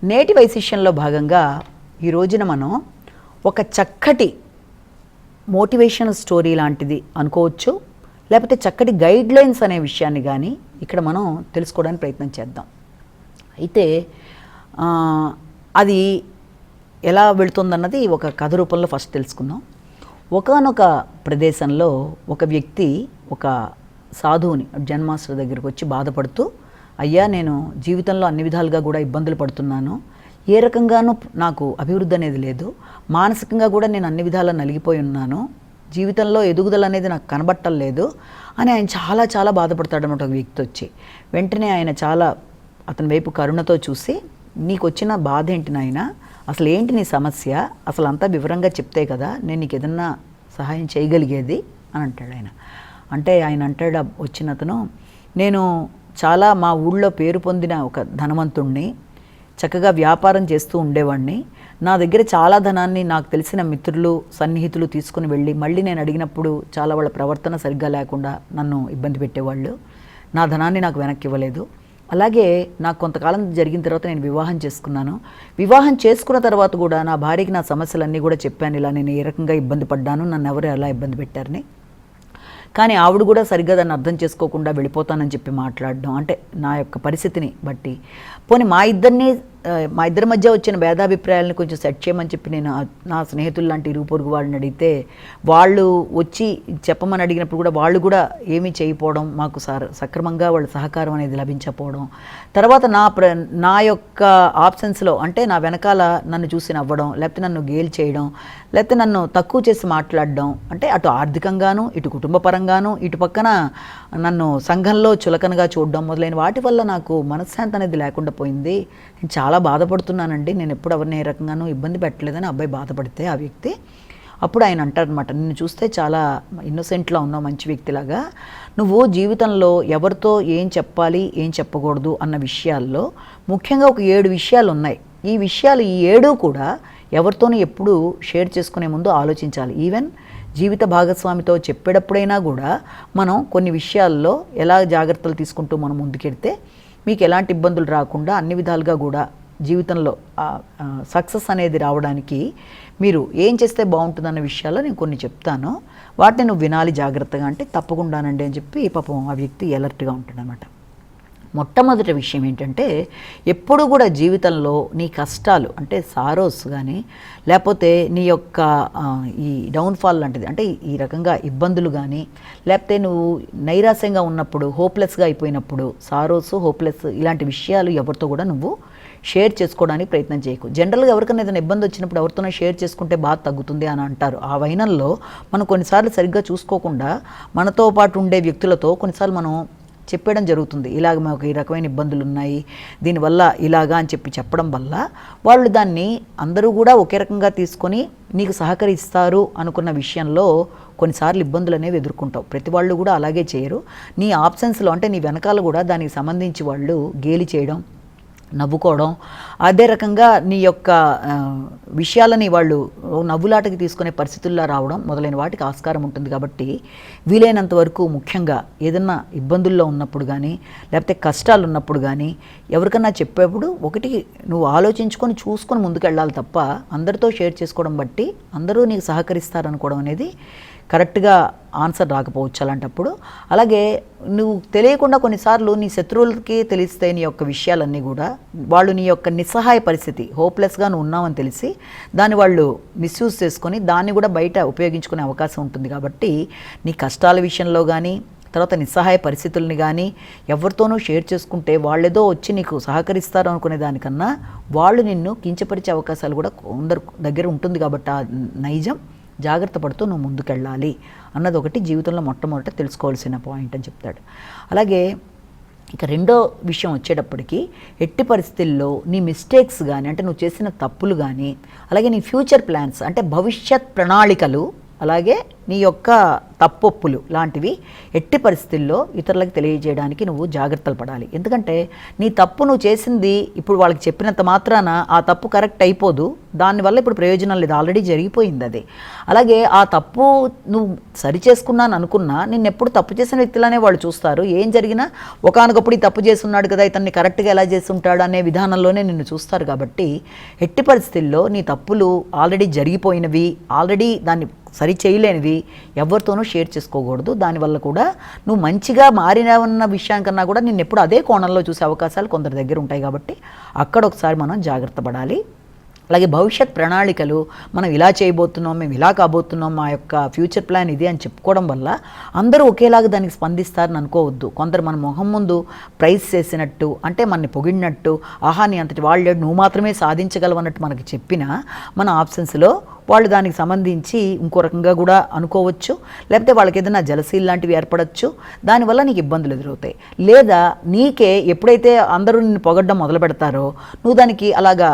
నేటి వైశిష్యంలో భాగంగా ఈ రోజున మనం ఒక చక్కటి మోటివేషనల్ స్టోరీ లాంటిది అనుకోవచ్చు, లేకపోతే చక్కటి గైడ్లైన్స్ అనే విషయాన్ని కానీ ఇక్కడ మనం తెలుసుకోవడానికి ప్రయత్నం చేద్దాం. అయితే అది ఎలా వెళుతుందన్నది ఒక కథ రూపంలో ఫస్ట్ తెలుసుకుందాం. ఒకానొక ప్రదేశంలో ఒక వ్యక్తి ఒక సాధువుని జైన్ మాస్టర్ దగ్గరికి వచ్చి బాధపడుతూ, అయ్యా నేను జీవితంలో అన్ని విధాలుగా కూడా ఇబ్బందులు పడుతున్నాను, ఏ రకంగానూ నాకు అభివృద్ధి అనేది లేదు, మానసికంగా కూడా నేను అన్ని విధాలా నలిగిపోయి ఉన్నాను, జీవితంలో ఎదుగుదల అనేది నాకు కనబట్టలేదు అని ఆయన చాలా చాలా బాధపడతాడు అన్నమాట. ఒక వ్యక్తి వచ్చి వెంటనే ఆయన చాలా అతని వైపు కరుణతో చూసి, నీకు వచ్చిన బాధ ఏంటి నాయనా, అసలు ఏంటి నీ సమస్య, అసలు అంతా వివరంగా చెప్తే కదా నేను నీకు ఏదన్నా సహాయం చేయగలిగేది అని అంటాడు ఆయన. అంటే ఆయన అంటాడు వచ్చిన అతను, నేను చాలా మా ఊళ్ళో పేరు పొందిన ఒక ధనవంతుణ్ణి, చక్కగా వ్యాపారం చేస్తూ ఉండేవాడిని, నా దగ్గర చాలా ధనాన్ని నాకు తెలిసిన మిత్రులు సన్నిహితులు తీసుకుని వెళ్ళి మళ్ళీ నేను అడిగినప్పుడు చాలా వాళ్ళ ప్రవర్తన సరిగ్గా లేకుండా నన్ను ఇబ్బంది పెట్టేవాళ్ళు, నా ధనాన్ని నాకు వెనక్కి ఇవ్వలేదు. అలాగే నాకు కొంతకాలం జరిగిన తర్వాత నేను వివాహం చేసుకున్నాను, వివాహం చేసుకున్న తర్వాత కూడా నా భార్యకి నా సమస్యలన్నీ కూడా చెప్పాను, ఇలా నేను ఏ రకంగా ఇబ్బంది పడ్డాను, నన్ను ఎవరు ఎలా ఇబ్బంది పెట్టారని. కానీ ఆవిడ కూడా సరిగ్గా దాన్ని అర్థం చేసుకోకుండా వెళ్ళిపోతానని చెప్పి మాట్లాడడం, అంటే నా యొక్క పరిస్థితిని బట్టి పోనీ మా ఇద్దరి మధ్య వచ్చిన భేదాభిప్రాయాలను కొంచెం సెట్ చేయమని చెప్పి నేను నా స్నేహితులు లాంటి ఇరుగు పొరుగు వాళ్ళని అడిగితే వాళ్ళు వచ్చి చెప్పమని అడిగినప్పుడు కూడా వాళ్ళు కూడా ఏమీ చేయకపోవడం, మాకు సక్రమంగా వాళ్ళ సహకారం అనేది లభించకపోవడం, తర్వాత నా యొక్క ఆప్షన్స్లో అంటే నా వెనకాల నన్ను చూసి నవ్వడం, లేకపోతే నన్ను గేల్ చేయడం, లేకపోతే నన్ను తక్కువ చేసి మాట్లాడడం, అంటే అటు ఆర్థికంగాను ఇటు కుటుంబపరంగాను ఇటు పక్కన నన్ను సంఘంలో చులకనగా చూడడం మొదలైన వాటి వల్ల నాకు మనశ్శాంతి అనేది లేకుండా పోయింది, నేను చాలా బాధపడుతున్నానండి, నేను ఎప్పుడు ఎవరిని ఏ రకంగానూ ఇబ్బంది పెట్టలేదని అబ్బాయి బాధపడితే ఆ వ్యక్తి అప్పుడు ఆయన అంటారనమాట, నిన్ను చూస్తే చాలా ఇన్నోసెంట్లా ఉన్నావు, మంచి వ్యక్తిలాగా, నువ్వు జీవితంలో ఎవరితో ఏం చెప్పాలి ఏం చెప్పకూడదు అన్న విషయాల్లో ముఖ్యంగా ఒక 7 విషయాలు ఉన్నాయి. ఈ విషయాలు ఈ 7 కూడా ఎవరితోనూ ఎప్పుడు షేర్ చేసుకునే ముందు ఆలోచించాలి. ఈవెన్ జీవిత భాగస్వామితో చెప్పేటప్పుడైనా కూడా మనం కొన్ని విషయాల్లో ఎలా జాగ్రత్తలు తీసుకుంటూ మనం ముందుకెడితే మీకు ఎలాంటి ఇబ్బందులు రాకుండా అన్ని విధాలుగా కూడా జీవితంలో సక్సెస్ అనేది రావడానికి మీరు ఏం చేస్తే బాగుంటుందన్న విషయాల్లో నేను కొన్ని చెప్తాను, వాటిని నువ్వు వినాలి జాగ్రత్తగా అంటే తప్పకుండానండి అని చెప్పి పాపం ఆ వ్యక్తి అలర్ట్గా ఉంటాడనమాట. మొట్టమొదటి విషయం ఏంటంటే, ఎప్పుడు కూడా జీవితంలో నీ కష్టాలు అంటే సారోస్ కానీ లేకపోతే నీ యొక్క ఈ డౌన్ఫాల్ లాంటిది అంటే ఈ రకంగా ఇబ్బందులు కానీ లేకపోతే నువ్వు నైరాశ్యంగా ఉన్నప్పుడు హోప్లెస్గా అయిపోయినప్పుడు సారోస్ హోప్లెస్ ఇలాంటి విషయాలు ఎవరితో కూడా నువ్వు షేర్ చేసుకోవడానికి ప్రయత్నం చేయకు. జనరల్గా ఎవరికైనా ఏదైనా ఇబ్బంది వచ్చినప్పుడు ఎవరితోనో షేర్ చేసుకుంటే బాధ తగ్గుతుంది అని అంటారు. ఆ వైనంలో మనం కొన్నిసార్లు సరిగ్గా చూసుకోకుండా మనతో పాటు ఉండే వ్యక్తులతో కొన్నిసార్లు మనం చెప్పడం జరుగుతుంది, ఇలాగ మాకు ఈ రకమైన ఇబ్బందులు ఉన్నాయి, దీనివల్ల ఇలాగా అని చెప్పడం వల్ల వాళ్ళు దాన్ని అందరూ కూడా ఒకే రకంగా తీసుకొని నీకు సహకరిస్తారు అనుకున్న విషయంలో కొన్నిసార్లు ఇబ్బందులు అనేవి ఎదుర్కొంటావు. ప్రతి వాళ్ళు కూడా అలాగే చేయరు. నీ ఆప్షన్స్లో అంటే నీ వెనకాల కూడా దానికి సంబంధించి వాళ్ళు గేలి చేయడం, నవ్వుకోవడం, అదే రకంగా నీ యొక్క విషయాలని వాళ్ళు నవ్వులాటకి తీసుకునే పరిస్థితుల్లో రావడం మొదలైన వాటికి ఆస్కారం ఉంటుంది. కాబట్టి వీలైనంత వరకు ముఖ్యంగా ఏదన్నా ఇబ్బందుల్లో ఉన్నప్పుడు కానీ లేకపోతే కష్టాలు ఉన్నప్పుడు కానీ ఎవరికన్నా చెప్పేప్పుడు ఒకటి నువ్వు ఆలోచించుకొని చూసుకొని ముందుకెళ్ళాలి తప్ప అందరితో షేర్ చేసుకోవడం బట్టి అందరూ నీకు సహకరిస్తారనుకోవడం అనేది కరెక్ట్గా ఆన్సర్ రాకపోవచ్చు అలాంటప్పుడు. అలాగే నువ్వు తెలియకుండా కొన్నిసార్లు నీ శత్రువులకి తెలిస్తే నీ యొక్క విషయాలన్నీ కూడా వాళ్ళు నీ యొక్క నిస్సహాయ పరిస్థితి హోప్లెస్గా నువ్వు ఉన్నావని తెలిసి దాన్ని వాళ్ళు మిస్యూజ్ చేసుకొని దాన్ని కూడా బయట ఉపయోగించుకునే అవకాశం ఉంటుంది. కాబట్టి నీ కష్టాల విషయంలో కానీ తర్వాత నిస్సహాయ పరిస్థితుల్ని కానీ ఎవరితోనూ షేర్ చేసుకుంటే వాళ్ళేదో వచ్చి నీకు సహకరిస్తారు అనుకునే దానికన్నా వాళ్ళు నిన్ను కించపరిచే అవకాశాలు కూడా కొందరు దగ్గర ఉంటుంది. కాబట్టి ఆ నైజం జాగ్రత్త పడుతూ నువ్వు ముందుకెళ్ళాలి అన్నది ఒకటి జీవితంలో మొట్టమొదట తెలుసుకోవాల్సిన పాయింట్ అని చెప్తాడు. అలాగే ఇక రెండో విషయం వచ్చేటప్పటికి ఎట్టి పరిస్థితుల్లో నీ మిస్టేక్స్ కానీ అంటే నువ్వు చేసిన తప్పులు కానీ అలాగే నీ ఫ్యూచర్ ప్లాన్స్ అంటే భవిష్యత్ ప్రణాళికలు అలాగే నీ యొక్క తప్పొప్పులు లాంటివి ఎట్టి పరిస్థితుల్లో ఇతరులకు తెలియజేయడానికి నువ్వు జాగ్రత్తలు పడాలి. ఎందుకంటే నీ తప్పు నువ్వు చేసింది ఇప్పుడు వాళ్ళకి చెప్పినంత మాత్రాన ఆ తప్పు కరెక్ట్ అయిపోదు, దానివల్ల ఇప్పుడు ప్రయోజనం లేదు, ఆల్రెడీ జరిగిపోయింది అది. అలాగే ఆ తప్పు నువ్వు సరి చేసుకున్నాను అనుకున్నా నిన్ను ఎప్పుడు తప్పు చేసిన వ్యక్తులనే వాళ్ళు చూస్తారు. ఏం జరిగినా ఒకానొకప్పుడు ఈ తప్పు చేస్తున్నాడు కదా, ఇతన్ని కరెక్ట్గా ఎలా చేసి ఉంటాడు అనే విధానంలోనే నిన్ను చూస్తారు. కాబట్టి ఎట్టి పరిస్థితుల్లో నీ తప్పులు ఆల్రెడీ జరిగిపోయినవి, ఆల్రెడీ దాన్ని సరి చేయలేనివి ఎవరితోనూ షేర్ చేసుకోకూడదు. దానివల్ల కూడా నువ్వు మంచిగా మారినవన్న విషయానికన్నా కూడా నిన్ను ఎప్పుడు అదే కోణంలో చూసే అవకాశాలు కొందరి దగ్గర ఉంటాయి. కాబట్టి అక్కడ ఒకసారి మనం జాగ్రత్త పడాలి. అలాగే భవిష్యత్ ప్రణాళికలు, మనం ఇలా చేయబోతున్నాం, మేము ఇలా కాబోతున్నాం, మా యొక్క ఫ్యూచర్ ప్లాన్ ఇది అని చెప్పుకోవడం వల్ల అందరూ ఒకేలాగా దానికి స్పందిస్తారని అనుకోవద్దు. కొందరు మన మొహం ముందు ప్రైజ్ చేసినట్టు, అంటే మనని పొగిడినట్టు, ఆహా నీ అంతటి వాళ్ళు నువ్వు మాత్రమే సాధించగలవు అన్నట్టు మనకి చెప్పినా మన ఆప్షన్స్లో వాళ్ళు దానికి సంబంధించి ఇంకో రకంగా కూడా అనుకోవచ్చు. లేకపోతే వాళ్ళకి ఏదైనా జలసీలు లాంటివి ఏర్పడవచ్చు. దానివల్ల నీకు ఇబ్బందులు ఎదురవుతాయి. లేదా నీకే ఎప్పుడైతే అందరూ నిన్ను పొగడ్డం మొదలు పెడతారో నువ్వు దానికి అలాగా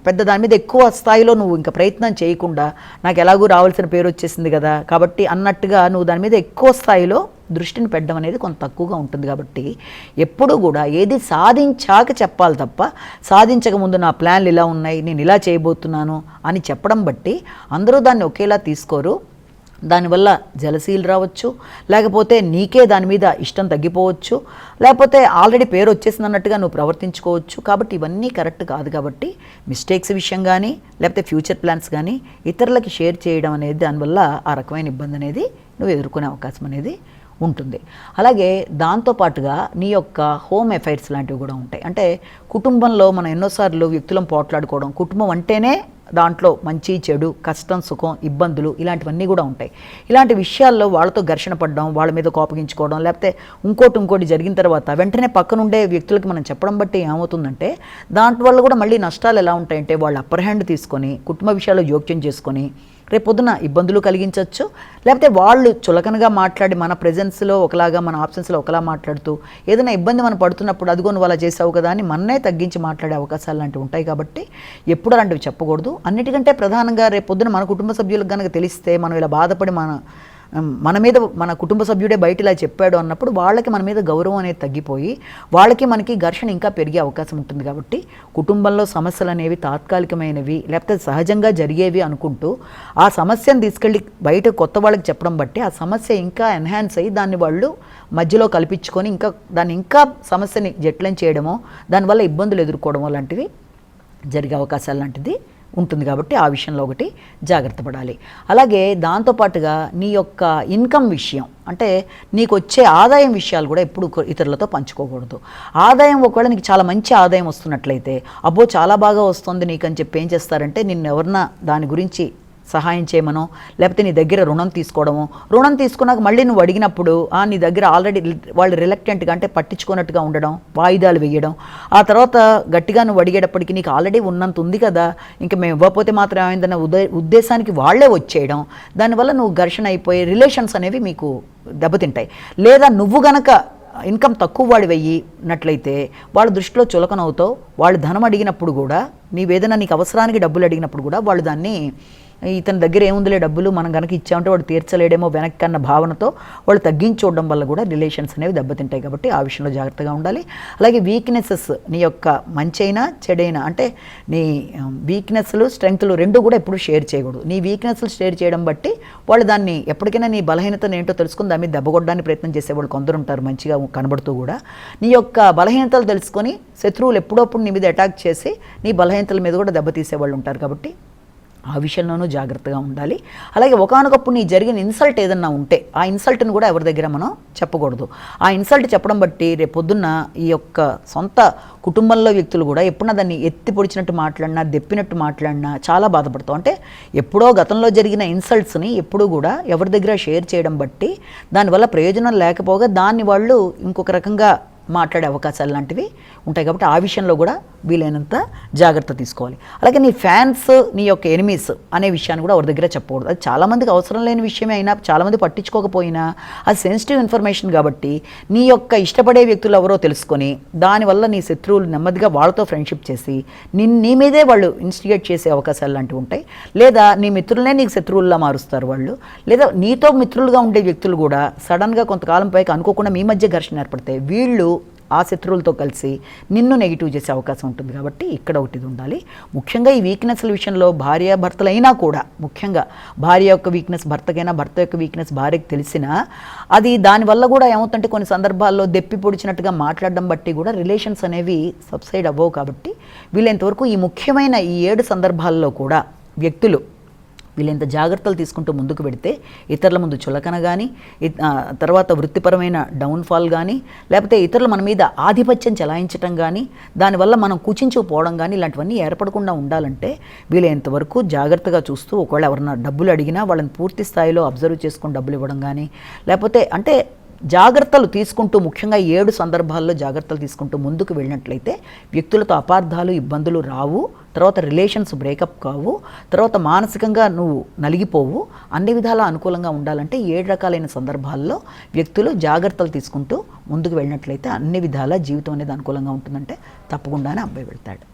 పెద్ద దాని మీద ఎక్కువ స్థాయిలో నువ్వు ఇంకా ప్రయత్నం చేయకుండా, నాకు ఎలాగూ రావాల్సిన పేరు వచ్చేసింది కదా కాబట్టి అన్నట్టుగా నువ్వు దాని మీద ఎక్కువ స్థాయిలో దృష్టిని పెట్టడం అనేది కొంత తక్కువగా ఉంటుంది. కాబట్టి ఎప్పుడూ కూడా ఏది సాధించాక చెప్పాలి తప్ప, సాధించకముందు నా ప్లాన్లు ఇలా ఉన్నాయి, నేను ఇలా చేయబోతున్నాను అని చెప్పడం బట్టి అందరూ దాన్ని ఒకేలా తీసుకోరు. దానివల్ల జలసీలు రావచ్చు, లేకపోతే నీకే దాని మీద ఇష్టం తగ్గిపోవచ్చు, లేకపోతే ఆల్రెడీ పేరు వచ్చేసింది అన్నట్టుగా నువ్వు ప్రవర్తించుకోవచ్చు. కాబట్టి ఇవన్నీ కరెక్ట్ కాదు. కాబట్టి మిస్టేక్స్ విషయం కానీ లేకపోతే ఫ్యూచర్ ప్లాన్స్ కానీ ఇతరులకి షేర్ చేయడం అనేది దానివల్ల ఆ రకమైన ఇబ్బంది అనేది నువ్వు ఎదుర్కొనే అవకాశం అనేది ఉంటుంది. అలాగే దాంతోపాటుగా నీ యొక్క హోమ్ అఫైర్స్ లాంటివి కూడా ఉంటాయి. అంటే కుటుంబంలో మనం ఎన్నోసార్లు వ్యక్తులను పోట్లాడుకోవడం, కుటుంబం అంటేనే దాంట్లో మంచి చెడు, కష్టం సుఖం, ఇబ్బందులు ఇలాంటివన్నీ కూడా ఉంటాయి. ఇలాంటి విషయాల్లో వాళ్ళతో ఘర్షణ పడడం, వాళ్ళ మీద కోపగించుకోవడం, లేకపోతే ఇంకోటి జరిగిన తర్వాత వెంటనే పక్కనుండే వ్యక్తులకి మనం చెప్పడం బట్టి ఏమవుతుందంటే దాంట్ వల్ల కూడా మళ్ళీ నష్టాలు ఎలా ఉంటాయంటే వాళ్ళు అప్పర్ హ్యాండ్ తీసుకొని కుటుంబ విషయాల్లో జోక్యం చేసుకొని రేపొద్దున ఇబ్బందులు కలిగించవచ్చు. లేకపోతే వాళ్ళు చులకనగా మాట్లాడి మన ప్రెజెన్స్లో ఒకలాగా, మన ఆప్షన్స్లో ఒకలా మాట్లాడుతూ ఏదైనా ఇబ్బంది మనం పడుతున్నప్పుడు అదిగో నువ్వు అలా చేసావు కదా అని మన్నే తగ్గించి మాట్లాడే అవకాశాలు లాంటివి ఉంటాయి. కాబట్టి ఎప్పుడు అలాంటివి చెప్పకూడదు. అన్నిటికంటే ప్రధానంగా రేపొద్దున మన కుటుంబ సభ్యులకు కనుక తెలిస్తే మనం ఇలా బాధపడి మన మీద మన కుటుంబ సభ్యుడే బయట ఇలా చెప్పాడు అన్నప్పుడు వాళ్ళకి మన మీద గౌరవం అనేది తగ్గిపోయి వాళ్ళకి మనకి ఘర్షణ ఇంకా పెరిగే అవకాశం ఉంటుంది. కాబట్టి కుటుంబంలో సమస్యలు అనేవి తాత్కాలికమైనవి లేకపోతే సహజంగా జరిగేవి అనుకుంటూ ఆ సమస్యను తీసుకెళ్ళి బయట కొత్త వాళ్ళకి చెప్పడం బట్టి ఆ సమస్య ఇంకా ఎన్హాన్స్ అయ్యి దాన్ని వాళ్ళు మధ్యలో కల్పించుకొని ఇంకా సమస్యని జట్లం చేయడమో, దానివల్ల ఇబ్బందులు ఎదుర్కోవడమో లాంటివి జరిగే అవకాశాలు లాంటిది ఉంటుంది. కాబట్టి ఆ విషయంలో ఒకటి జాగ్రత్త పడాలి. అలాగే దాంతోపాటుగా నీ యొక్క ఇన్కమ్ విషయం, అంటే నీకు వచ్చే ఆదాయం విషయాలు కూడా ఎప్పుడు ఇతరులతో పంచుకోకూడదు. ఆదాయం ఒకవేళ నీకు చాలా మంచి ఆదాయం వస్తున్నట్లయితే అబ్బో చాలా బాగా వస్తుంది నీకు అని చెప్పి ఏం చేస్తారంటే నిన్ను ఎవరన్నా దాని గురించి సహాయం చేయమనో, లేకపోతే నీ దగ్గర రుణం తీసుకోవడమో, రుణం తీసుకున్నాక మళ్ళీ నువ్వు అడిగినప్పుడు నీ దగ్గర ఆల్రెడీ వాళ్ళు రిలక్టెంట్గా అంటే పట్టించుకున్నట్టుగా ఉండడం, వాయిదాలు వేయడం, ఆ తర్వాత గట్టిగా నువ్వు అడిగేటప్పటికి నీకు ఆల్రెడీ ఉన్నంత ఉంది కదా ఇంకా మేము ఇవ్వకపోతే మాత్రం ఏమైందన్న ఉద్దేశానికి వాళ్లే వచ్చేయడం, దానివల్ల నువ్వు ఘర్షణ అయిపోయి రిలేషన్స్ అనేవి మీకు దెబ్బతింటాయి. లేదా నువ్వు గనక ఇన్కమ్ తక్కువ వాడి వెయ్యినట్లయితే వాళ్ళ దృష్టిలో చులకనవుతావు. వాళ్ళు ధనం అడిగినప్పుడు కూడా నీవేదైనా నీకు అవసరానికి డబ్బులు అడిగినప్పుడు కూడా వాళ్ళు దాన్ని ఇతని దగ్గర ఏముందిలే డబ్బులు మనం కనుక ఇచ్చామంటే వాడు తీర్చలేడేమో వెనక్కి అన్న భావనతో వాళ్ళు తగ్గించూడడం వల్ల కూడా రిలేషన్స్ అనేవి దెబ్బతింటాయి. కాబట్టి ఆ విషయంలో జాగ్రత్తగా ఉండాలి. అలాగే వీక్నెసెస్, నీ యొక్క మంచైనా చెడైనా, అంటే నీ వీక్నెస్లు స్ట్రెంగ్త్లు రెండు కూడా ఎప్పుడు షేర్ చేయకూడదు. నీ వీక్నెస్లు షేర్ చేయడం బట్టి వాళ్ళు దాన్ని ఎప్పటికైనా నీ బలహీనతను ఏంటో తెలుసుకుని దాని మీద దెబ్బకొట్టడానికి ప్రయత్నం చేసేవాళ్ళు కొందరు ఉంటారు, మంచిగా కనబడుతూ కూడా. నీ యొక్క బలహీనతలు తెలుసుకొని శత్రువులు ఎప్పుడప్పుడు నీ మీద అటాక్ చేసి నీ బలహీనతల మీద కూడా దెబ్బతీసేవాళ్ళు ఉంటారు. కాబట్టి ఆ విషయంలోనూ జాగ్రత్తగా ఉండాలి. అలాగే ఒకానొకప్పుడు నీ జరిగిన ఇన్సల్ట్ ఏదన్నా ఉంటే ఆ ఇన్సల్ట్ని కూడా ఎవరి దగ్గర మనం చెప్పకూడదు. ఆ ఇన్సల్ట్ చెప్పడం బట్టి రేపొద్దున్న ఈ యొక్క సొంత కుటుంబంలో వ్యక్తులు కూడా ఎప్పుడన్నా దాన్ని ఎత్తి పొడిచినట్టు మాట్లాడినా, దెప్పినట్టు మాట్లాడినా చాలా బాధపడతాం. అంటే ఎప్పుడో గతంలో జరిగిన ఇన్సల్ట్స్ని ఎప్పుడూ కూడా ఎవరి దగ్గర షేర్ చేయడం బట్టి దానివల్ల ప్రయోజనం లేకపోగా దాన్ని వాళ్ళు ఇంకొక రకంగా మాట్లాడే అవకాశాలు లాంటివి ఉంటాయి. కాబట్టి ఆ విషయంలో కూడా వీలైనంత జాగ్రత్త తీసుకోవాలి. అలాగే నీ ఫ్యాన్స్, నీ యొక్క ఎనిమీస్ అనే విషయాన్ని కూడా ఎవరి దగ్గర చెప్పకూడదు. అది చాలామందికి అవసరం లేని విషయమే అయినా, చాలామంది పట్టించుకోకపోయినా అది సెన్సిటివ్ ఇన్ఫర్మేషన్. కాబట్టి నీ యొక్క ఇష్టపడే వ్యక్తులు ఎవరో తెలుసుకొని దానివల్ల నీ శత్రువులు నెమ్మదిగా వాళ్ళతో ఫ్రెండ్షిప్ చేసి నీ మీదే వాళ్ళు ఇన్స్టిగేట్ చేసే అవకాశాలు లాంటివి ఉంటాయి. లేదా నీ మిత్రులనే నీకు శత్రువుల్లా మారుస్తారు వాళ్ళు. లేదా నీతో మిత్రులుగా ఉండే వ్యక్తులు కూడా సడన్గా కొంతకాలం పైకి అనుకోకుండా మీ మధ్య ఘర్షణ ఏర్పడతాయి. వీళ్ళు ఆ శత్రువులతో కలిసి నిన్ను నెగిటివ్ చేసే అవకాశం ఉంటుంది. కాబట్టి ఇక్కడ ఒకటి ఉండాలి. ముఖ్యంగా ఈ వీక్నెస్ల విషయంలో భార్యాభర్తలైనా కూడా, ముఖ్యంగా భార్య యొక్క వీక్నెస్ భర్తకైనా, భర్త యొక్క వీక్నెస్ భార్యకు తెలిసినా అది దానివల్ల కూడా ఏమవుతుంటే కొన్ని సందర్భాల్లో దెప్పి పొడిచినట్టుగా మాట్లాడడం బట్టి కూడా రిలేషన్స్ అనేవి సబ్సైడ్ అవ్వవు. కాబట్టి వీళ్ళంతవరకు ఈ ముఖ్యమైన ఈ 7 సందర్భాల్లో కూడా వ్యక్తులు వీళ్ళంత జాగ్రత్తలు తీసుకుంటూ ముందుకు పెడితే ఇతరుల ముందు చులకన కానీ, తర్వాత వృత్తిపరమైన డౌన్ఫాల్ కానీ, లేకపోతే ఇతరులు మన మీద ఆధిపత్యం చెలాయించడం కానీ, దానివల్ల మనం కుచించుకుపోవడం కానీ ఇలాంటివన్నీ ఏర్పడకుండా ఉండాలంటే వీళ్ళంతవరకు జాగ్రత్తగా చూస్తూ, ఒకవేళ ఎవరన్నా డబ్బులు అడిగినా వాళ్ళని పూర్తి స్థాయిలో అబ్జర్వ్ చేసుకొని డబ్బులు ఇవ్వడం కానీ, లేకపోతే అంటే జాగ్రత్తలు తీసుకుంటూ, ముఖ్యంగా 7 సందర్భాల్లో జాగ్రత్తలు తీసుకుంటూ ముందుకు వెళ్ళినట్లయితే వ్యక్తులతో అపార్థాలు, ఇబ్బందులు రావు, తర్వాత రిలేషన్స్ బ్రేకప్ కావు, తర్వాత మానసికంగా నువ్వు నలిగిపోవు. అన్ని విధాలా అనుకూలంగా ఉండాలంటే 7 రకాలైన సందర్భాల్లో వ్యక్తులు జాగ్రత్తలు తీసుకుంటూ ముందుకు వెళ్ళినట్లయితే అన్ని విధాలా జీవితం అనేది అనుకూలంగా ఉంటుందంటే తప్పకుండానే అబ్బాయి వెళ్తాడు.